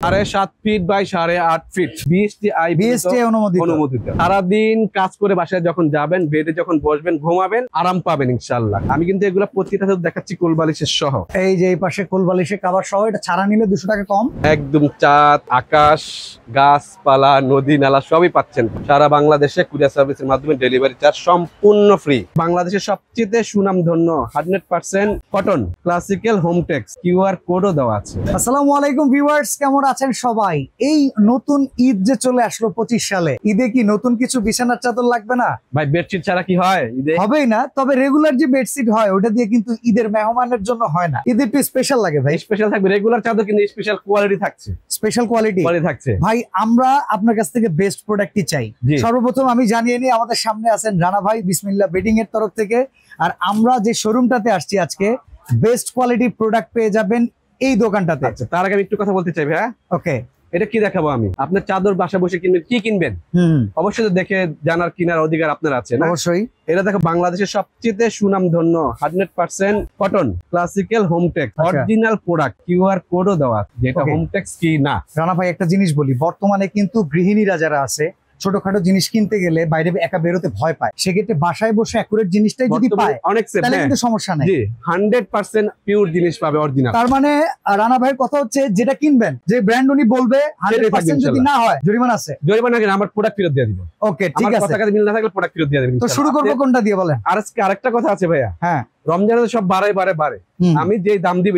7.5 by 8.5 fit BSTI অনুমোদিত। সারাদিন কাজ করে বাসায় যখন যাবেন, বেডে যখন বসবেন, ঘুমাবেন, আরাম পাবেন ইনশাআল্লাহ। আমি কিন্তু এগুলো প্রতিটা দেখাচ্ছি কোলবালিশের সহ। এই যে এই পাশে কোলবালিশের কভার সহ, এটা ছাড়া নিলে 200 টাকা কম। একদম চাঁদ, আকাশ, গাছপালা, নদী নালা সবই পাচ্ছেন। সারা বাংলাদেশে কুরিয়ার সার্ভিসের মাধ্যমে ডেলিভারি চার্জ সম্পূর্ণ ফ্রি। বাংলাদেশের সবচেয়ে সুনামধন্য 100% কটন ক্লাসিক্যাল হোমটেক্স কিউআর কোডও দেওয়া আছে। আসসালামু আলাইকুম ভিউয়ার্স, কেমন আছেন সবাই? এই নতুন ঈদ যে চলে আসলো 25 সালে, ঈদে কি নতুন কিছু বিছানার চাদর লাগবে না? ভাই বেডশিট ছাড়া কি হয় ঈদে? হবেই না। তবে রেগুলার যে বেডশিট হয় ওটা দিয়ে কিন্তু ঈদের মেহমানের জন্য হয় না, ঈদে একটু স্পেশাল লাগে ভাই। স্পেশাল থাকবে, রেগুলার চাদর কিন্তু স্পেশাল কোয়ালিটি থাকছে। স্পেশাল কোয়ালিটি থাকছে ভাই। আমরা আপনার কাছ থেকে বেস্ট প্রোডাক্টই চাই। সর্বপ্রথম আমি জানিয়ে নিই, আমাদের সামনে আছেন রানা ভাই বিসমিল্লাহ বেডিং এর তরফ থেকে। আর আমরা যে শোরুমটাতে আসছি আজকে, বেস্ট কোয়ালিটি প্রোডাক্ট পেয়ে যাবেন এই দোকানটাতে। আচ্ছা, তার আগে আমি একটু কথা বলতে চাই ভাই। ওকে, এটা কি দেখাবো আমি? আপনার চাদর বাসা বসে কিনবেন, কি কিনবেন অবশ্যই তো দেখে জানার কেনার অধিকার আপনার আছে না? অবশ্যই। এটা দেখো বাংলাদেশের সবচেয়ে সুনামধন্য 100% cotton classical Hometex original product, QR কোডও দেওয়া, যেটা হোমটেক্স কি না। রানা ভাই একটা জিনিস বলি, বর্তমানে কিন্তু গৃহিণীরা যারা আছে ছোটখাটো জিনিস কিনতে গেলে বাইরে একা বেরোতে ভয় পায়, সেক্ষেত্রে বাসায় বসে অ্যাকুরেট জিনিসটাই যদি পায় অনেক সেফ, তাহলে কিন্তু সমস্যা নেই। 100% পিওর জিনিস পাবে, অরিজিনাল। তার মানে রানা ভাইয়ের কথা হচ্ছে, যেটা কিনবেন, যে ব্র্যান্ড উনি বলবে 100% যদি না হয় জরিমানা আছে। জরিমানা কেন, আমার প্রোডাক্ট ফেরত দিয়ে দিব। ওকে, ঠিক আছে। কথা মিল না থাকলে প্রোডাক্ট ফেরত দিয়ে দিবেন। তো শুরু করব কোনটা দিয়ে বলেন? আর আজকে আরেকটা কথা আছে ভাইয়া। হ্যাঁ, রমজানে সব বাড়ে। আমি যে দাম দিব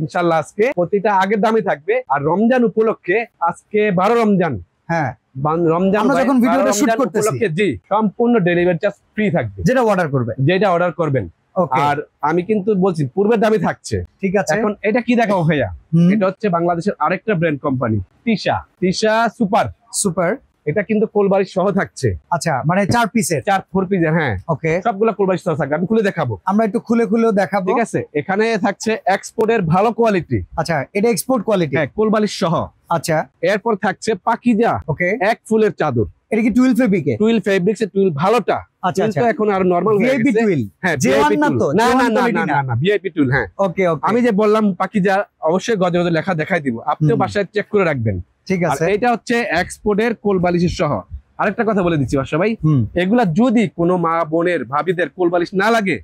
ইনশাআল্লাহ আজকে প্রতিটা আগের দামই থাকবে। আর রমজান উপলক্ষে আজকে 12 রমজান, হ্যাঁ রমজান আমরা যখন ভিডিওটা শুট করতেছি, জি সম্পূর্ণ ডেলিভারি চার্জ ফ্রি থাকবে, যেটা অর্ডার করবেন। আর আমি কিন্তু বলছি পূর্বের দামই থাকছে, ঠিক আছে। এখন এটা কি দেখাবো ভাইয়া? এটা হচ্ছে বাংলাদেশের আরেকটা ব্র্যান্ড কোম্পানি, তিশা সুপার। এটা কিন্তু কোলবালিশ সহ থাকছে। আচ্ছা, মানে 4 পিসের 4 পিসের, হ্যাঁ ওকে, সবগুলা কোলবালিশ সহ থাকবে। আমি খুলে দেখাবো, আমরা একটু খুলে দেখাবো, ঠিক আছে। এখানে থাকছে এক্সপোর্টের ভালো কোয়ালিটি। আচ্ছা, এটা এক্সপোর্ট কোয়ালিটি, হ্যাঁ কোলবালিশ সহ। আচ্ছা, এরপর থাকছে পাকিজা, ওকে, এক ফুলের চাদর। এটা কি টুইল ফেব্রিক? টুইল ফেব্রিক্স এর টুইল ভালোটা। আচ্ছা, এখন আর নরমাল হয়ে গেছে টুইল। হ্যাঁ, ভিআইপি টুইল না ভিআইপি টুইল। হ্যাঁ ওকে। আমি যে বললাম পাকিজা, অবশ্যই গজে গজে লেখা দেখাই দিব, আপনিও বাসায় চেক করে রাখবেন, ঠিক আছে। এটা হচ্ছে এক্সপোর্টের কোলবালিশের সহ। আরেকটা কথা বলে দিচ্ছি বাসা ভাই, এগুলা যদি কোনো মা বোনের ভাবিদের কোলবালিশ না লাগে,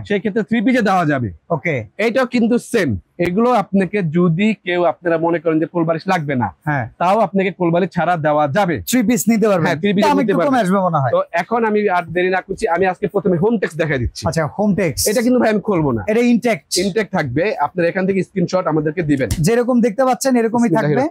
সেই ক্ষেত্রে 3 পিসে দেওয়া যাবে। ওকে, এটাও কিন্তু সেম। এগুলো আপনাকে যদি কেউ আপনারা মনে করেন যে কোলবালিশ লাগবে না, তাও আপনাকে কোলবালিশ ছাড়া দেওয়া যাবে, 3 পিস নিতে পারবেন। হ্যাঁ 3 পিস নিতে পারবেন। তো এখন আমি আর দেরি না করছি, আমি আজকে প্রথমে হোমটেক্স দেখাই দিচ্ছি। আচ্ছা, হোমটেক্স এটা কিন্তু ভাই আমি খুলবো না, এটা ইনটেক্ট থাকবে। আপনারা এখান থেকে স্ক্রিনশট আমাদেরকে দিবেন, যেরকম দেখতে পাচ্ছেন এরকমই থাকবে।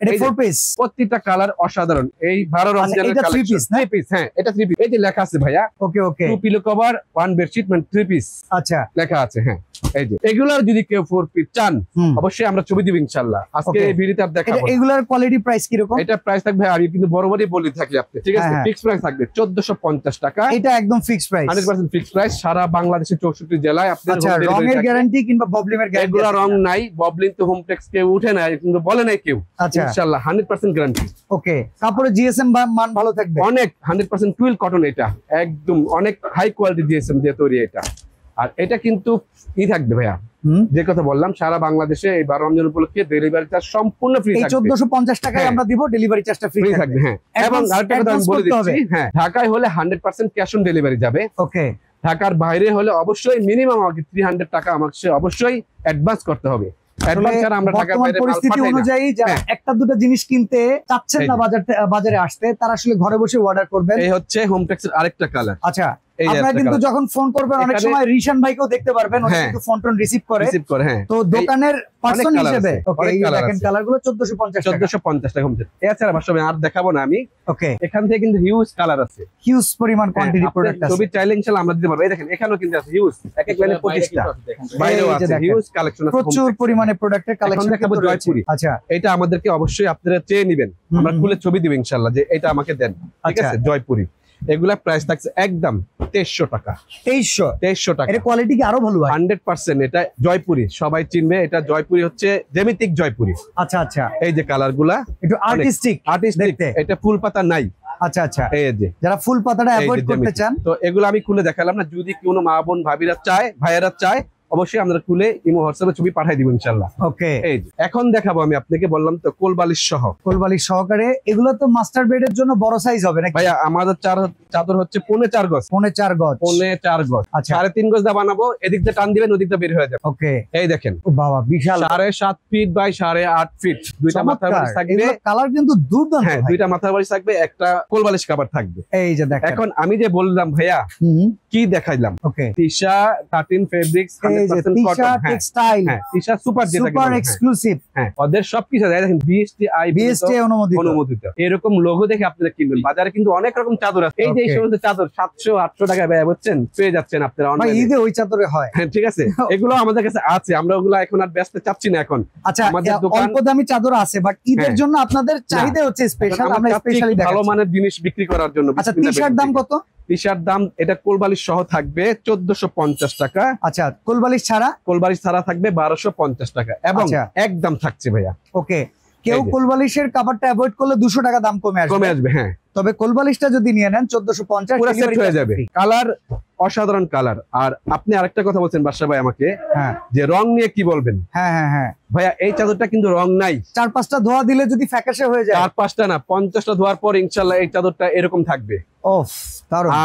এটা 4 পিস, প্রত্যেকটা কালার অসাধারণ। এই 12 রমজানের কালেকশন। 3 পিস, হ্যাঁ এটা 3 পিস। এই যে লেখা আছে ভাইয়া, ওকে 2 পিলো কভার 1 বেডশিট, মানে 3 পিস। আচ্ছা, লেখা আছে, হ্যাঁ এই যে। এগুলার যদি কেউ 4 পিস চান, অবশ্যই আমরা ছবি দিব ইনশাআল্লাহ। আজকে এই ভিডিওতে আপ দেখাবো। এগুলার কোয়ালিটি প্রাইস কি রকম? এটা প্রাইস থাকবে, আমি কিন্তু বরাবরই বলি থাকি আপনি, ঠিক আছে। ফিক্স প্রাইস থাকবে 1450 টাকা। এটা একদম ফিক্স প্রাইস, 100% ফিক্স প্রাইস। সারা বাংলাদেশের 64 জেলায় আপনাদের আচ্ছা, রঙের গ্যারান্টি কিংবা ববলিনের গ্যারান্টি? এগুলা রং নাই, ববলিন তো হোমটেক্স কেউ উঠে না, কিন্তু বলে নাই কেউ। আচ্ছা, ইনশাআল্লাহ 100% গ্যারান্টি। ওকে, কাপড়ে জিএসএম মান ভালো থাকবে অনেক, 100% টুইল কটন। এটা একদম অনেক হাই কোয়ালিটি জিএসএম দিয়ে তৈরি এটা। আর এটা কিন্তু কি থাকবে ভাইয়া, যে কথা বললাম, সারা বাংলাদেশে এই 12 রমজান উপলক্ষে ডেলিভারি চার্জ সম্পূর্ণ ফ্রি থাকবে। 1450 টাকায় আমরা দিব, ডেলিভারি চার্জটা ফ্রি থাকবে। হ্যাঁ, এবং আরেকটা কথা আমি বলে দিচ্ছি, হ্যাঁ ঢাকায় হলে 100% ক্যাশ অন ডেলিভারি যাবে। ওকে, ঢাকার বাইরে হলে অবশ্যই মিনিমাম আমাকে 300 টাকা আমাকে অবশ্যই অ্যাডভান্স করতে হবে। পরিস্থিতি অনুযায়ী যারা একটা দুটো জিনিস কিনতে চাচ্ছেন না বাজারে আসতে, তারা আসলে ঘরে বসে অর্ডার করবেন। এই হচ্ছে হোমটেক্সের আরেকটা কালার। আচ্ছা, আপনারা কিন্তু যখন ফোন করবেন, অনেক সময় রিশান ভাইকেও দেখতে পারবেন, উনি কিন্তু ফোন টোন রিসিভ করে। তো দোকানের পার্সন হিসেবে এই দেখেন কালারগুলো 1450 টাকা হোমটেক্স। এছাড়া ভাষা আর দেখাবো না আমি। ওকে, এখান থেকে কিন্তু হিউজ কালার আছে, হিউজ পরিমাণ কোয়ান্টিটি প্রোডাক্ট আছে। ছবি চাইলে ইনশাআল্লাহ আমরা দিতে পারবো। এই দেখেন এখানেও কিন্তু আছে হিউজ, এক এক লাইনে 25টা, বাইরেও আছে হিউজ কালেকশন আছে, প্রচুর পরিমাণে প্রোডাক্টের কালেকশন দেখাবো। জয়পুরি, আচ্ছা এটা আমাদেরকে অবশ্যই আপনারা চেয়ে নেবেন, আমরা খুলে ছবি দিব ইনশাআল্লাহ যে এটা আমাকে দেন, ঠিক আছে। জয়পুরি, এগুলা প্রাইস থাকছে একদম 2300 টাকা। 2300 টাকা। এর কোয়ালিটি কি আরো ভালো হয়? 100%। এটা জয়পুরি, সবাই চিনবে। এটা জয়পুরি হচ্ছে জ্যামিতিক জয়পুরি। আচ্ছা আচ্ছা, এই যে কালার গুলা একটু আর্টিস্টিক দেখতে। এটা ফুল পাতা নাই। আচ্ছা আচ্ছা, এই যে যারা ফুল পাতাটা অ্যাভয়েড করতে চান, তো এগুলো আমি খুলে দেখালাম না। যদি কোনো মা বোন ভাবিরা চায়, ভাইয়েরা চায়, অবশ্যই আমরা খুলে ইমো হোয়াটসঅ্যাপে ছবি পাঠিয়ে দিব ইনশাআল্লাহ। ওকে, এই এখন দেখাবো আমি আপনাকে, বললাম তো কোলবালিশ সহ, কোলবালিশ সহকারে। এগুলো তো মাস্টার বেডের জন্য বড় সাইজ হবে নাকি ভাইয়া? আমাদের চাদর হচ্ছে 4.5 গজ, 4.5 গজ, আচ্ছা 3.5 গজ দা বানাবো, এদিক দিয়ে টান দিবেন ওদিক দিয়ে বের হয়ে যাবে। ওকে, এই দেখেন বাবা বিশাল, 7.5 ফিট বাই 8.5 ফিট, দুইটা মাথার বালিশ থাকবে। কালার কিন্তু দুর্দান্ত। হ্যাঁ, দুইটা মাথার বালিশ থাকবে, একটা কোলবালিশ কভার থাকবে। এই যে দেখেন, এখন আমি যে বললাম ভাইয়া কি দেখাইলাম, ওকে, তিশা 13 ফেব্রিক্স 100% তিশা টেক্সটাইল, হ্যাঁ তিশা সুপার, যেটা সুপার এক্সক্লুসিভ, হ্যাঁ ওদের সবকিছু আছে। দেখেন বিএসটি অনুমোদিত, এরকম লোগো দেখে আপনারা কিনবেন। বাজারে কিন্তু অনেক রকম চাদর আছে, এই যে এই সমস্ত চাদর 700-800 টাকা ব্যয় হচ্ছেন, পেয়ে যাচ্ছেন আপনারা অনলাইনে। ঈদে ওই চাদরে হয়, হ্যাঁ ঠিক আছে, এগুলো আমাদের কাছে আছে, আমরা ওগুলো এখন আর ব্যস্ত চাচ্ছি না এখন। আচ্ছা, আমাদের অল্প দামি চাদর আছে, বাট ঈদের জন্য আপনাদের চাহিদা হচ্ছে স্পেশাল, আমরা স্পেশালি ভালো মানের জিনিস বিক্রি করার জন্য। আচ্ছা, টি-শার্ট দাম কত? টি-শার্ট দাম এটা কোলবালিশ সহ থাকবে 1450 টাকা। আচ্ছা, কোলবালিশ ছাড়া? কোলবালিশ ছাড়া থাকবে 1250 টাকা, এবং একদম থাকছে ভাইয়া। ওকে, কেউ কোলবালিশের কাভারটা অ্যাভয়েড করলে 200 টাকা দাম কমে আসবে, হ্যাঁ। তবে কোলবালিশটা যদি নিয়ে নেন 1450 পুরো সেট হয়ে যাবে। কালার অসাধারণ কালার। আর আপনি আরেকটা কথা বলছেন বাদশা ভাই আমাকে, হ্যাঁ, যে রং নিয়ে কি বলবেন? হ্যাঁ ভাইয়া, এই চাদরটা কিন্তু রং নাই। 4-5টা ধোয়া দিলে যদি ফ্যাকাশে হয়ে যায়, 4-5টা না 50টা ধোয়ার পর ইনশাআল্লাহ এই চাদরটা এরকম থাকবে।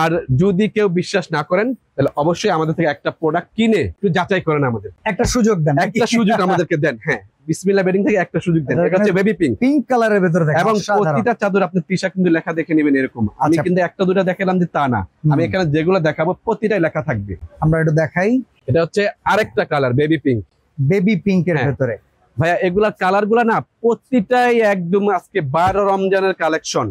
আর যদি কেউ বিশ্বাস না করেন তাহলে অবশ্যই আমাদের থেকে একটা প্রোডাক্ট কিনে একটু যাচাই করেন, আমাদের একটা সুযোগ দেন, একটা সুযোগ আমাদেরকে দেন। হ্যাঁ, বিসমিল্লাহ বেডিং থেকে একটা সুযোগ দেন। এটা হচ্ছে বেবি পিঙ্ক কালারের ভিতরে দেখেন, এবং প্রতিটা চাদর আপনি তিশা কিন্তু লেখা দেখে নেবেন এরকম। আমি কিন্তু একটা দুটো দেখালাম যে তা না, আমি এখানে যেগুলো দেখাবো প্রতিটাই লেখা থাকবে। আমরা একটু দেখাই। এটা হচ্ছে আরেকটা কালার বেবি পিঙ্কের ভিতরে। ভাইয়া, এগুলা কালার গুলা না প্রতিটাই একদম আজকে 12 রমজানের কালেকশন।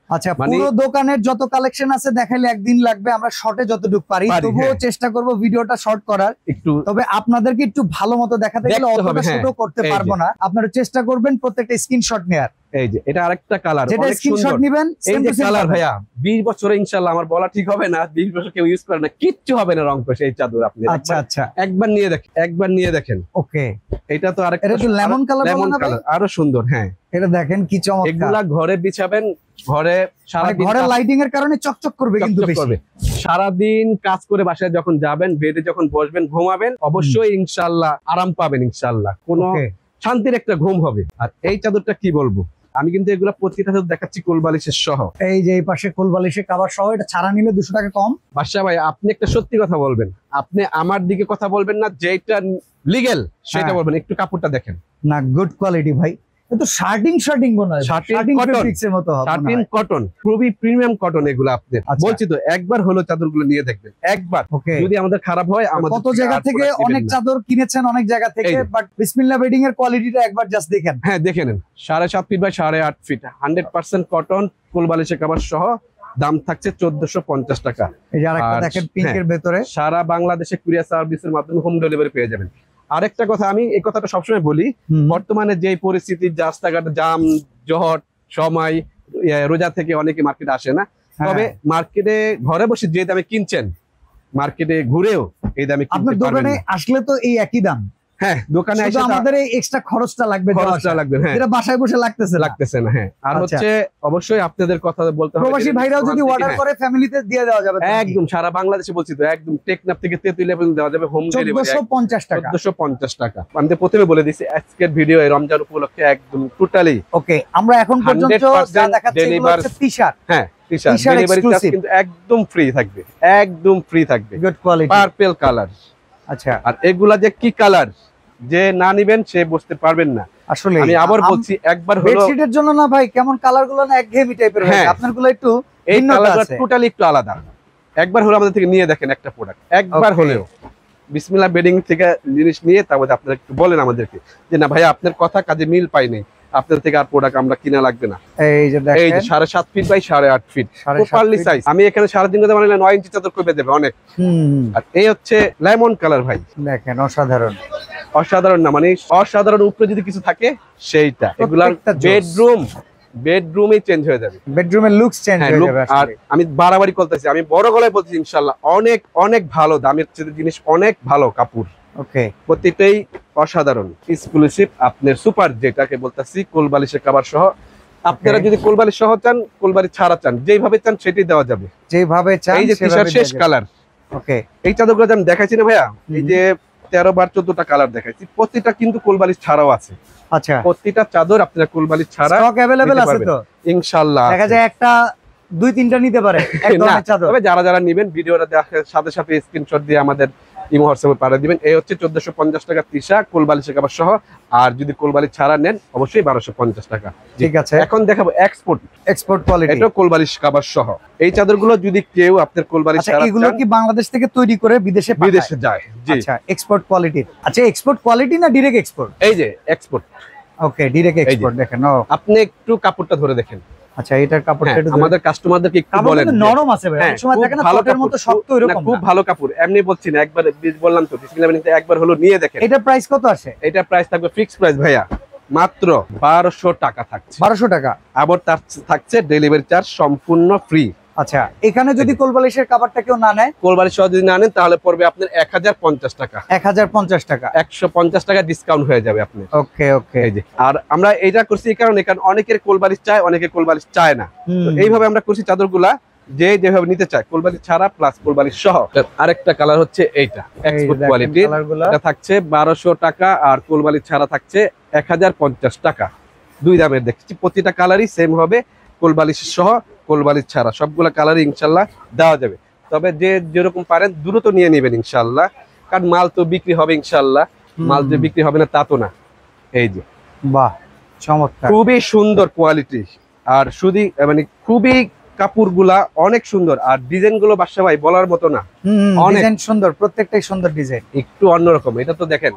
আচ্ছা, পুরো দোকানের যত কালেকশন আছে দেখাইলে একদিন লাগবে, আমরা শর্টে যতটুকু পারি তবুও চেষ্টা করব ভিডিওটা শর্ট করার একটু। তবে আপনাদেরকে একটু ভালো মতো দেখাতে গেলে অতটা ছোট করতে পারবো না, আপনারা চেষ্টা করবেন প্রত্যেকটা স্ক্রিনশট নেয়ার। এই যে এটা আরেকটা কালার, যেটা স্ক্রিনশট নেবেন এই যে কালার ভাইয়া 20 বছরে ইনশাআল্লাহ, আমার বলা ঠিক হবে না, 20 বছর কেউ ইউজ করে না, কিচ্ছু হবে না রং কষে এই চাদর। আপনি আচ্ছা একবার নিয়ে দেখেন। ওকে, এটা তো আরেকটা, এটা একটু লেমন কালার, আরো সুন্দর। হ্যাঁ, এটা দেখেন কি চমৎকার। এগুলা ঘরে বিছাবেন, ঘরে ঘরের লাইটিং এর কারণে চকচক করবে, কিন্তু সারাদিন কাজ করে বাসায় যখন যাবেন, বেডে যখন বসবেন, ঘুমাবেন, অবশ্যই ইনশাআল্লাহ আরাম পাবেন, ইনশাআল্লাহ কোনো শান্তির একটা ঘুম হবে। আর এই চাদরটা কি বলবো, আমি কিন্তু এগুলা প্রতিটা দেখাচ্ছি কোলবালিশের সহ। এই যে এই পাশে কোলবালিশের কভার সহ, এটা ছাড়া নিলে 200 টাকা কম। বাদশা ভাই, আপনি একটা সত্যি কথা বলবেন, আপনি আমার দিকে কথা বলবেন না, যেটা লিগ্যাল সেটা বলবেন। একটু কাপড়টা দেখেন না, গুড কোয়ালিটি ভাই। কিন্তু শার্টিং মনে হয়, শার্টিং ফেব্রিক্সের মতো হবে, শার্টিং কটন, খুবই প্রিমিয়াম কটন এগুলো। আপনি বলছি তো, একবার হলো চাদরগুলো নিয়ে দেখবেন, একবার। যদি আমাদের খারাপ হয়, আমাদের কত জায়গা থেকে অনেক চাদর কিনেছেন, অনেক জায়গা থেকে, বাট বিসমিল্লাহ বেডিং এর কোয়ালিটিটা একবার জাস্ট দেখেন। হ্যাঁ, দেখে নেন। 7.5 ফিট বাই 8.5 ফিট, 100% কটন, কোলবালিশের কভার সহ, দাম থাকছে 1450 টাকা। এই যে আরেকটা দেখেন পিঙ্কের ভিতরে, সারা বাংলাদেশে কুরিয়ার সার্ভিসের মাধ্যমে হোম ডেলিভারি পেয়ে যাবেন। আরেকটা কথা, আমি এই কথাটা সবসময় বলি, বর্তমানে যে পরিস্থিতি, রাস্তাঘাট জাম জহট সময়, রোজা থেকে অনেকে মার্কেটে আসে না, তবে মার্কেটে ঘরে বসে যে দামে কিনছেন, মার্কেটে ঘুরেও এই দামে আপনার দোকানে আসলে তো এই একই দাম। হ্যাঁ, দোকানে এসে আমাদের এই এক্সট্রা খরচটা লাগবে, হ্যাঁ, যেটা বাসায় বসে লাগতেছে না। হ্যাঁ, আর হচ্ছে অবশ্যই আপনাদের কথা বলতে হবে, প্রবাসী ভাইরাও যদি অর্ডার করে ফ্যামিলিতে দিয়ে দেওয়া যাবে একদম সারা বাংলাদেশে। বলছি তো, একদম টেকনাফ থেকে তেতুলিয়া পর্যন্ত দেওয়া যাবে হোম ডেলিভারি 1450 টাকা। আমি প্রথমে বলে দিছি, আজকের ভিডিও এই রমজান উপলক্ষে একদম টোটালি ওকে। আমরা এখন পর্যন্ত যা দেখাচ্ছি এগুলো হচ্ছে টি-শার্ট। হ্যাঁ, টি-শার্ট ডেলিভারি চার্জ কিন্তু একদম ফ্রি থাকবে, একদম ফ্রি থাকবে, গুড কোয়ালিটি, পার্পল কালার। আচ্ছা, আর এগুলা যে কি কালার, যে না নিবেন সে বুঝতে পারবেন না। আসলে আমি আবার বলছি, একবার হলো বেডশিটের জন্য না ভাই, কেমন কালার গুলো না একঘেয়েমি টাইপের হয়, আপনারগুলো একটু এই কালারটা টোটালি একটু আলাদা। একবার হলো আমাদের থেকে নিয়ে দেখেন একটা প্রোডাক্ট, একবার হলেও বিসমিল্লাহ বেডিং থেকে জিনিস নিয়ে, তারপরে আপনারা একটু বলেন আমাদেরকে যে না ভাই, আপনার কথা কাজে মিল পাই নাই, আপনার থেকে আর প্রোডাক্ট আমরা কিনা লাগবে না। এই যে দেখেন, এই যে 7.5 feet by 8.5 feet, properly size. আমি এখানে 3.5 গজ বানাইলে 9 ইঞ্চি চাদর কইবে দেবে অনেক। আর এই হচ্ছে লেমন কালার ভাই, দেখেন অসাধারণ না, মানে অসাধারণ উপরে যদি কিছু থাকে সেইটা। এগুলার বেডরুমে চেঞ্জ হয়ে যাবে, বেডরুমের লুকস চেঞ্জ হয়ে যাবে। আর আমি বাড়াবাড়ি বলতেছি, আমি বড় গলায় বলছি, ইনশাআল্লাহ অনেক অনেক ভালো দামের জিনিস, অনেক ভালো কাপড়। ওকে, প্রত্যেকটাই অসাধারণ এক্সক্লুসিভ। আপনার সুপার যেটাকে বলতেছি, কোলবালিশের কভার সহ। আপনারা যদি কোলবালিশ সহ চান, কোলবালিশ ছাড়া চান, যেভাবে চান সেটাই দেওয়া যাবে, যেভাবে চান। এই যে টি-শার্ট শেষ কালার। ওকে, এই চাদরগুলো আমি দেখাচ্ছি না ভাইয়া, এই যে 13 বার 14টা কালার দেখাইছি, প্রতিটা কিন্তু কোলবালিশ ছাড়াও আছে। আচ্ছা, প্রতিটা চাদর আপনারা কোলবালিশ ছাড়া স্টক अवेलेबल আছে তো ইনশাআল্লাহ। দেখা যায় একটা 2-3টা নিতে পারে এক ধরনের চাদর। তবে যারা যারা নেবেন ভিডিওটা দেখার সাথে সাথে স্ক্রিনশট দিয়ে আমাদের ইমো হোয়াটসঅ্যাপে পাঠিয়ে দিবেন। এই হচ্ছে 1450 টাকা তিশা কোলবালিশের কভার সহ, আর যদি কোলবালিশ ছাড়া নেন অবশ্যই 1250 টাকা। ঠিক আছে, এখন দেখাবো এক্সপোর্ট কোয়ালিটি, এটা কোলবালিশ কভার সহ। এই চাদরগুলো যদি কেউ আপনার কোলবালিশ ছাড়া, আচ্ছা এগুলো কি বাংলাদেশ থেকে তৈরি করে বিদেশে যায়? জি, আচ্ছা এক্সপোর্ট কোয়ালিটির। আচ্ছা এক্সপোর্ট কোয়ালিটি না ডাইরেক্ট এক্সপোর্ট? এই যে এক্সপোর্ট। ওকে, ডাইরেক্ট এক্সপোর্ট। দেখেন আপনি একটু কাপড়টা ধরে দেখেন। আচ্ছা এটার কাপড়টা একটু আমাদের কাস্টমারদেরকে একটু বলেন, নরম আছে ভাই, অনেক সময় দেখেন না কটনের মতো শক্ত এরকম না, খুব ভালো কাপড়। এমনি বলছি না, একবার বললাম তো ডিসপ্লে একবার হলো নিয়ে দেখেন। এটা প্রাইস কত আসে? এটা প্রাইস থাকবে ফিক্সড প্রাইস ভাইয়া, মাত্র 1200 টাকা থাকছে। 1200 টাকা। আবার তার থাকছে ডেলিভারি চার্জ সম্পূর্ণ ফ্রি। আচ্ছা এখানে যদি কোলবালিশের কাপড়টা কেউ না নেয়, কোলবালিশ সহ যদি না নেন তাহলে পড়বে আপনার 1050 টাকা। 1050 টাকা, 150 টাকা ডিসকাউন্ট হয়ে যাবে আপনি। ওকে ওকে। এই যে, আর আমরা এটা করছি এই কারণে, কারণ অনেকের কোলবালিশ চায়, অনেকে কোলবালিশ চায় না। তো এইভাবে আমরা করছি চাদরগুলা যে যেভাবে নিতে চায়, কোলবালিশ ছাড়া প্লাস কোলবালিশ সহ। আরেকটা কালার হচ্ছে এইটা এক্সপোর্ট কোয়ালিটি, এটা থাকছে 1200 টাকা, আর কোলবালিশ ছাড়া থাকছে 1050 টাকা। দুই দামের দেখছি, প্রতিটা কালারই সেম হবে, কোলবালিশ সহ কোলবালিশ ছাড়া সবগুলা কালারই ইনশাল্লাহ দেওয়া যাবে। তবে যে যেরকম পারেন দ্রুত নিয়ে নেবেন ইনশাল্লাহ, কারণ মাল তো বিক্রি হবে ইনশাল্লাহ, মাল যে বিক্রি হবে না তা তো না। এই যে বাহ চমৎকার, খুবই সুন্দর কোয়ালিটি, আর শুধু মানে খুবই কাপড়গুলা অনেক সুন্দর, আর ডিজাইন গুলো বাদশা ভাই বলার মতো না, অনেক সুন্দর, প্রত্যেকটাই সুন্দর ডিজাইন, একটু অন্যরকম। এটা তো দেখেন,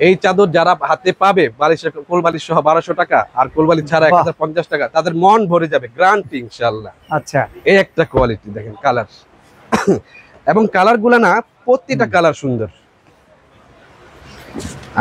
এই চাদর যারা হাতে পাবে বালিশের কোলবালিশ সহ 1200 টাকা, আর কোলবালিশ ছাড়া 1050 টাকা, তাদের মন ভরে যাবে গ্যারান্টি ইনশাআল্লাহ। আচ্ছা এই একটা কোয়ালিটি দেখেন কালার, এবং কালার গুলা না প্রতিটা কালার সুন্দর।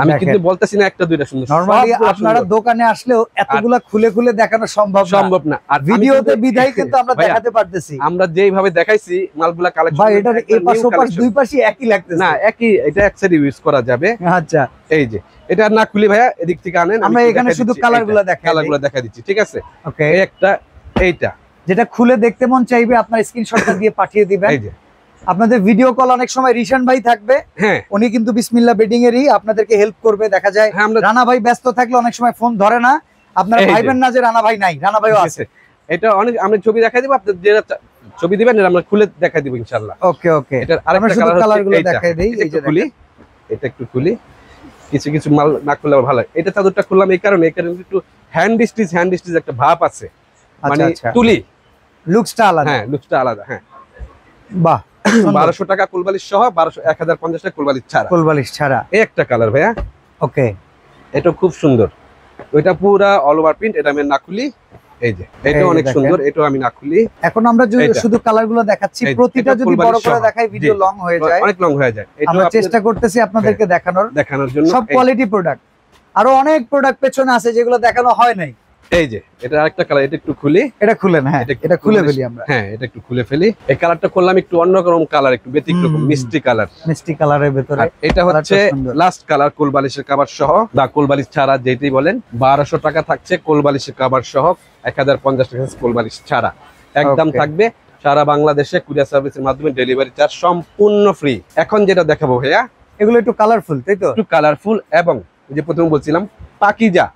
আমি কিন্তু বলতেছি না একটা দুইটা সুন্দর, নরমালি আপনারা দোকানে আসলেও এতগুলা খুলে খুলে দেখানো সম্ভব না, আর ভিডিওতে বিদায় কিন্তু আমরা দেখাতে পারতেছি। আমরা যেইভাবে দেখাইছি মালগুলা কালেকশন, ভাই এটার এই পাশ ও পাশ দুই পাশই একই লাগতেছে না, একই, এটা এক সাইড ইউজ করা যাবে। আচ্ছা এই যে এটা না খুলি ভাইয়া, এদিক থেকে আনেন, আমরা এখানে শুধু কালারগুলো দেখা দিচ্ছি, ঠিক আছে? ওকে, একটা এইটা যেটা খুলে দেখতে মন চাইবে আপনার স্ক্রিনশটটা দিয়ে পাঠিয়ে দিবেন। এই যে আপনাদের ভিডিও কল অনেক সময় রিশান ভাই থাকবে, হ্যাঁ উনি কিন্তু বিসমিল্লাহ বেডিং এরই আপনাদেরকে হেল্প করবে। দেখা যায় রানা ভাই ব্যস্ত থাকলে অনেক সময় ফোন ধরে না, আপনারা ভাইবেন না যে রানা ভাই নাই, রানা ভাইও আছে। এটা অনেক আমরা ছবি দেখাই দেব, আপনাদের যেটা ছবি দিবেন আমরা খুলে দেখাই দেব ইনশাআল্লাহ। ওকে ওকে, এটা আরেকটা কালারগুলো দেখাই দেই। এই যে খুলি, এটা একটু খুলি, কিছু কিছু মাল না খুললে ভালো। এটা চাদরটা খুললাম এই কারণে একটু হ্যান্ড স্টিচ একটা ভাব আছে, মানে তুলি লুকসটা আলাদা। হ্যাঁ লুকসটা আলাদা। হ্যাঁ বাহ, 1200 টাকা কোলবালিশ সহ, 1050 টাকা কোলবালিশ ছাড়া। এই একটা কালার ভাইয়া, ওকে, এটা খুব সুন্দর। ওইটা পুরা অল ওভার প্রিন্ট, এটা আমি না খুলি। এই যে এটা অনেক সুন্দর, এটা আমি না খুলি। এখন আমরা শুধু কালারগুলো দেখাচ্ছি, প্রতিটা যদি বড় করে দেখাই ভিডিও লং হয়ে যায়, অনেক লং হয়ে যায়। আমরা চেষ্টা করতেছি আপনাদেরকে দেখানোর জন্য। সব কোয়ালিটি প্রোডাক্ট, আরো অনেক প্রোডাক্ট পেছনে আছে যেগুলো দেখানো হয় নাই। এই যে এটা আরেকটা কালার, এটা একটু খুলি, এটা খুলেন। হ্যাঁ এটা খুলে ফেলি আমরা। হ্যাঁ এটা একটু খুলে ফেলি। এই কালারটা করলাম একটু অন্যরকম কালার, একটু ব্যতিক্রম মিষ্টি কালারের ভেতরে। এটা হচ্ছে লাস্ট কালার কোলবালিশের কভার সহ বা কোলবালিশ ছাড়া, যেটাই বলেন। 1200 টাকা থাকছে কোলবালিশের কভার সহ, 1050 টাকা কোলবালিশ ছাড়া। একদম থাকবে সারা বাংলাদেশে কুরিয়ার সার্ভিসের মাধ্যমে ডেলিভারি চার্জ সম্পূর্ণ ফ্রি। এখন যেটা দেখাবো ভাইয়া, এগুলো একটু কালারফুল, তাই তো? একটু কালারফুল, এবং যে প্রথমে বলছিলাম পাকিজা,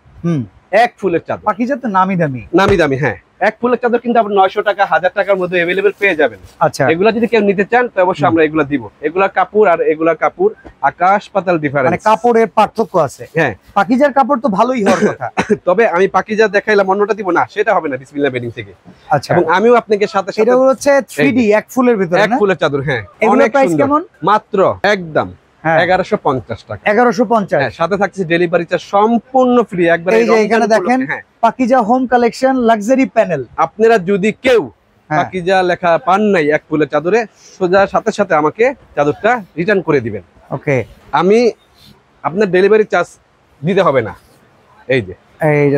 এক ফুলের চাদর। পাকিজা তো নামি দামি। হ্যাঁ, এক ফুলের চাদর কিন্তু আপনি 900 টাকা 1000 টাকার মধ্যে अवेलेबल পেয়ে যাবেন। আচ্ছা, এগুলা যদি কেউ নিতে চান তো অবশ্যই আমরা এগুলা দিব। এগুলা কাপড় আর এগুলা কাপড় আকাশ পাতাল ডিফারেন্স, মানে কাপড়ের পার্থক্য আছে। হ্যাঁ, পাকিজার কাপড় তো ভালোই হওয়ার কথা। তবে আমি পাকিজা দেখাইলাম, অন্যটা দিব না, সেটা হবে না বিসমিল্লাহ বেডিং থেকে। আচ্ছা, এবং আমিও আপনাকে সাথে এটা হচ্ছে 3D এক ফুলের ভিতরে, এক ফুলের চাদর। হ্যাঁ, অনেক প্রাইস কেমন? মাত্র একদম 1150 টাকা। 1150। হ্যাঁ, সাথে থাকছে ডেলিভারি চার্জ সম্পূর্ণ ফ্রি একবার। এই যে এখানে দেখেন Pakiza home collection luxury panel. আপনারা যদি কেউ পাকিজা লেখা পান নাই এক ফুলের চাদরে, সোজা সাথে সাথে আমাকে চাদরটা রিটার্ন করে দিবেন। ওকে, আমি আপনার ডেলিভারি চার্জ দিতে হবে না। এই যে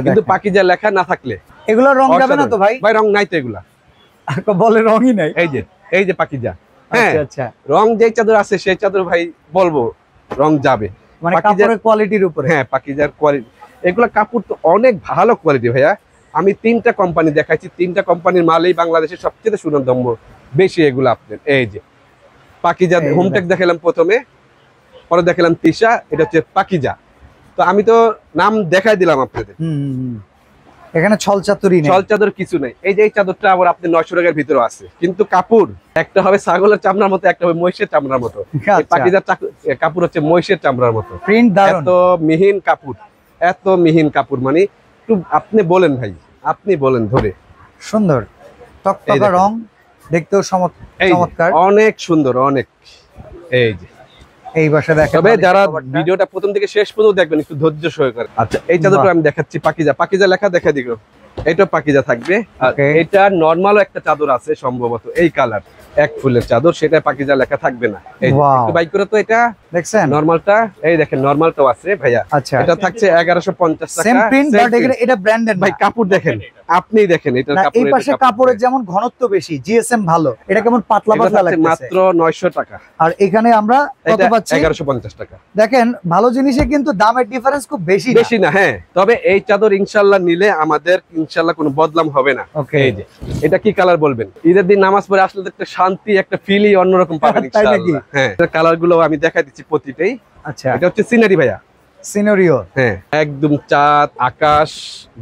কিন্তু পাকিজা লেখা না থাকলে এগুলো রং যাবে না তো ভাই? ভাই রং নাই তো, এগুলা বলে রংই নাই। এই যে পাকিজা। হ্যাঁ আচ্ছা, রং যেই চাদর আছে সেই চাদর ভাই বলবো রং যাবে, মানে কাপড়ের কোয়ালিটির উপরে। হ্যাঁ, পাকিজার কোয়ালিটি, এগুলা কাপড় তো অনেক ভালো কোয়ালিটি ভাইয়া। আমি 3টা কোম্পানি দেখাইছি, 3টা কোম্পানির মালই বাংলাদেশের সবচেয়ে সুনামধন্য বেশি এগুলো আপনার। এই যে পাকিজা হোমটেক দেখালাম প্রথমে, পরে দেখালাম তিশা, এটা হচ্ছে পাকিজা। তো আমি তো নাম দেখাই দিলাম আপনাদের। এখানে ছল চাদর কিছু নেই। এই যে এই চাদরটা আবার আপনি 900 টাকার ভিতরে আছে, কিন্তু কাপড় একটা হবে ছাগলের চামড়ার মতো, একটা হবে মহিষের চামড়ার মতো। পাকিজার কাপড় হচ্ছে মহিষের চামড়ার মতো। প্রিন্ট দারুণ, এত মিহিন কাপড়, এত মিহিন কাপড়, মানে একটু আপনি বলেন ভাই, আপনি বলেন ধরে। সুন্দর টকটকা রং, দেখতেও চমৎকার, অনেক সুন্দর, অনেক। এই যে এই বাসা দেখেন, তবে যারা ভিডিওটা প্রথম থেকে শেষ পর্যন্ত দেখবেন একটু ধৈর্য সহকারে। আচ্ছা, এই চাদরটা আমি দেখাচ্ছি, পাকিজা লেখা দেখা দিও। এটা পাকিজা থাকবে। আর এটা নরমালও একটা চাদর আছে সম্ভবত, এই কালার এক ফুলের চাদর, সেটা পাকিজা লেখা থাকবে না। এই একটু বাইক করে তো এটা দেখছেন নরমালটা, এই দেখেন নরমালটাও আছে ভাইয়া। আচ্ছা, এটা থাকছে 1150 টাকা। সেম প্রিন্ট বাট এটা ব্র্যান্ডেড ভাই। কাপড় দেখেন, আপনি দেখেন এটা কাপড়, এই পাশে কাপড়ের যেমন ঘনত্ব বেশি, জিএসএম ভালো, এটা কেমন পাতলা পাতলা লাগছে। মাত্র 900 টাকা। আর এখানে আমরা কত পাচ্ছি? 1150 টাকা। দেখেন ভালো জিনিসে কিন্তু দামের ডিফারেন্স খুব বেশি না। হ্যাঁ, তবে এই চাদর ইনশাআল্লাহ নিলে আমাদের ইনশাআল্লাহ কোনো বদলাম হবে না। এই যে এটা কি কালার বলবেন? ঈদের দিন নামাজ পড়ে আসলে একটা শান্তি, একটা ফিলই অন্যরকম পাবেন ইনশাআল্লাহ। হ্যাঁ, কালার গুলো আমি দেখাই দিচ্ছি প্রতিটাই। আচ্ছা, এটা হচ্ছে সিনারি ভাইয়া, সিনারিও। হ্যাঁ, একদম চাঁদ, আকাশ,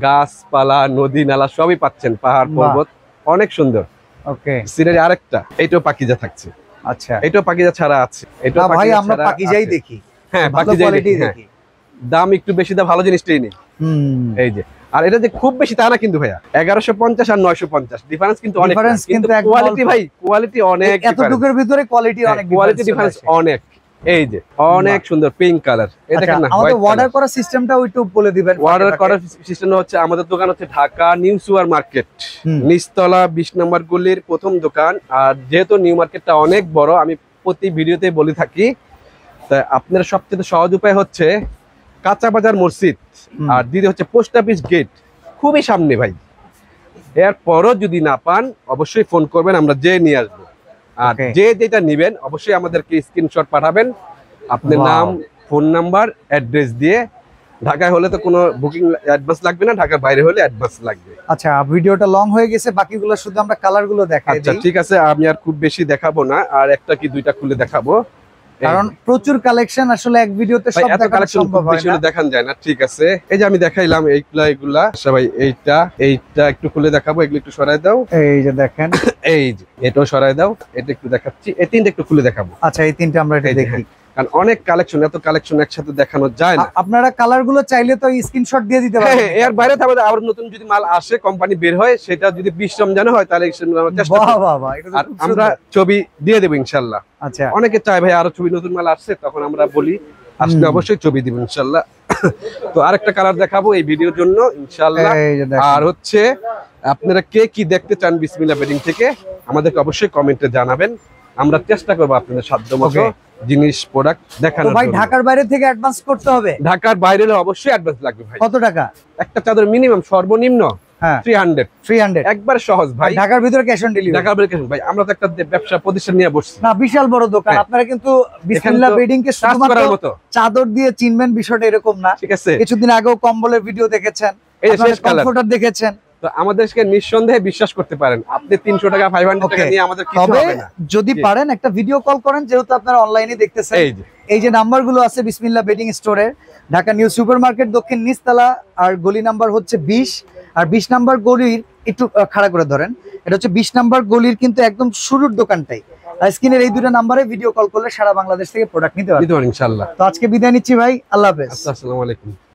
গাছপালা, নদী নালা সবই পাচ্ছেন, পাহাড় পর্বত, অনেক সুন্দর। ওকে, সিনারি আরেকটা, এইটাও পাকিজা থাকছে। আচ্ছা, এটাও পাকিজা ছাড়া আছে। এটা ভাই আমরা পাকিজাই দেখি। হ্যাঁ, পাকিজাই দেখি। দাম একটু বেশি, দাম ভালো জিনিসটাই নেই। এই যে, আর এটা যে খুব বেশি তা না কিন্তু ভাইয়া, 1150 আর 950 ডিফারেন্স কিন্তু অনেক। কিন্তু কোয়ালিটি ভাই, কোয়ালিটি অনেক, এতটুকুর ভিতরে কোয়ালিটি অনেক, কোয়ালিটি ডিফারেন্স অনেক। এই যে অনেক সুন্দর পিঙ্ক কালার, এই দেখেন না। আমাদের অর্ডার করার সিস্টেমটাও একটু বলে দিবেন। অর্ডার করার সিস্টেম হচ্ছে, আমাদের দোকান হচ্ছে ঢাকা নিউ সুপার মার্কেট, নিচতলা 20 নম্বর গলির প্রথম দোকান। আর যেহেতু নিউ মার্কেটটা অনেক বড়, আমি প্রতি ভিডিওতে বলে থাকি, তাই আপনার সবচেয়ে সহজ উপায় হচ্ছে কাঁচা বাজার মসজিদ, আর দিদি হচ্ছে পোস্ট অফিস গেট, খুবই সামনে ভাই। এরপরও যদি না পান অবশ্যই ফোন করবেন, আমরা যে নিয়ে আসবো। আর যে যেটা নিবেন অবশ্যই আমাদেরকে স্ক্রিনশট পাঠাবেন, আপনার নাম, ফোন নাম্বার, অ্যাড্রেস দিয়ে। ঢাকায় হলে তো কোনো বুকিং অ্যাডভান্স লাগবে না, ঢাকার বাইরে হলে অ্যাডভান্স লাগবে। আচ্ছা, ভিডিওটা লং হয়ে গেছে, বাকিগুলো শুধু আমরা কালারগুলো দেখাই দিই। আচ্ছা ঠিক আছে, আমি আর খুব বেশি দেখাবো না, আর একটা কি দুইটা খুলে দেখাবো, কারণ প্রচুর কালেকশন, আসলে এক ভিডিওতে সব দেখানো সম্ভব হয় না, দেখান যায় না। ঠিক আছে, এই যে আমি দেখাইলাম এইগুলা সবাই, এইটা একটু খুলে দেখাবো, এগুলো একটু সরাই দাও। এই যে দেখেন, এই যে এটাও সরাই দাও, এটা একটু দেখাচ্ছি, এই তিনটা একটু খুলে দেখাবো। আচ্ছা, এই তিনটা আমরা এটা দেখি, কারণ অনেক কালেকশন, এত কালেকশন একসাথে দেখানো যায় না। আপনারা কালারগুলো চাইলে তো স্ক্রিনশট দিয়ে দিতে পারেন। হ্যাঁ, এর বাইরে তারপরে আবার নতুন যদি মাল আসে, কোম্পানি বের হয়, সেটা যদি 20 রমজানে হয় তাহলে চেষ্টা করব, আর আমরা ছবি দিয়ে দেব ইনশাআল্লাহ। আচ্ছা, অনেকে চায় ভাই আরো ছবি, নতুন মাল আসছে তখন আমরা বলি আসলে অবশ্যই ছবি দিব ইনশাআল্লাহ। তো আরেকটা কালার দেখাবো এই ভিডিওর জন্য ইনশাআল্লাহ। আর হচ্ছে আপনারা কে কি দেখতে চান বিসমিল্লাহ বেডিং থেকে আমাদেরকে অবশ্যই কমেন্টে জানাবেন, আমরা চেষ্টা করব আপনাদের সাধ্যমতো জিনিস প্রোডাক্ট দেখানোর জন্য। ভাই ঢাকার বাইরে থেকে অ্যাডভান্স করতে হবে? ঢাকার বাইরে হলে অবশ্যই অ্যাডভান্স লাগবে ভাই। কত টাকা? একটা চাদর মিনিমাম সর্বনিম্ন 300 একবার সহজ ভাই। ঢাকার ভিতরে ক্যাশ অন ডেলিভারি? ঢাকার ভিতরে ভাই, আমরা তো একটা ব্যবসা প্রতিষ্ঠান নিয়ে বসছি না, বিশাল বড় দোকান। আপনারা কিন্তু বিসমিল্লাহ বেডিং কে শুধুমাত্র চাদর দিয়ে চিনবেন বিষয়টা এরকম না, ঠিক আছে? কিছুদিন আগেও কম্বলের ভিডিও দেখেছেন, এই যে শেষ কালার কমফোর্টার দেখেছেন, তো আমাদেরকে নিঃসন্দেহে বিশ্বাস করতে পারেন। আপনি 300 টাকা 500 টাকা নিয়ে আমাদের কিছু হবে না। যদি পারেন একটা ভিডিও কল করেন, যেহেতু আপনারা অনলাইনে দেখতেছেন। এই যে নাম্বারগুলো আছে বিসমিল্লাহ বেডিং স্টোরের, ঢাকা নিউ সুপার মার্কেট দক্ষিণ নিচতলা, আর গলি নাম্বার হচ্ছে 20। আর 20 নাম্বার গলির একটু খাড়া করে ধরেন, এটা হচ্ছে 20 নাম্বার গলির কিন্তু একদম শুরুর দোকানটাই। স্ক্রিনের এই দুটো নাম্বারে ভিডিও কল করলে সারা বাংলাদেশ থেকে প্রোডাক্ট নিতে পারবেন ইনশাআল্লাহ। তো আজকে বিদায় নিচ্ছি ভাই, আল্লাহ হাফেজ, আসসালামু আলাইকুম।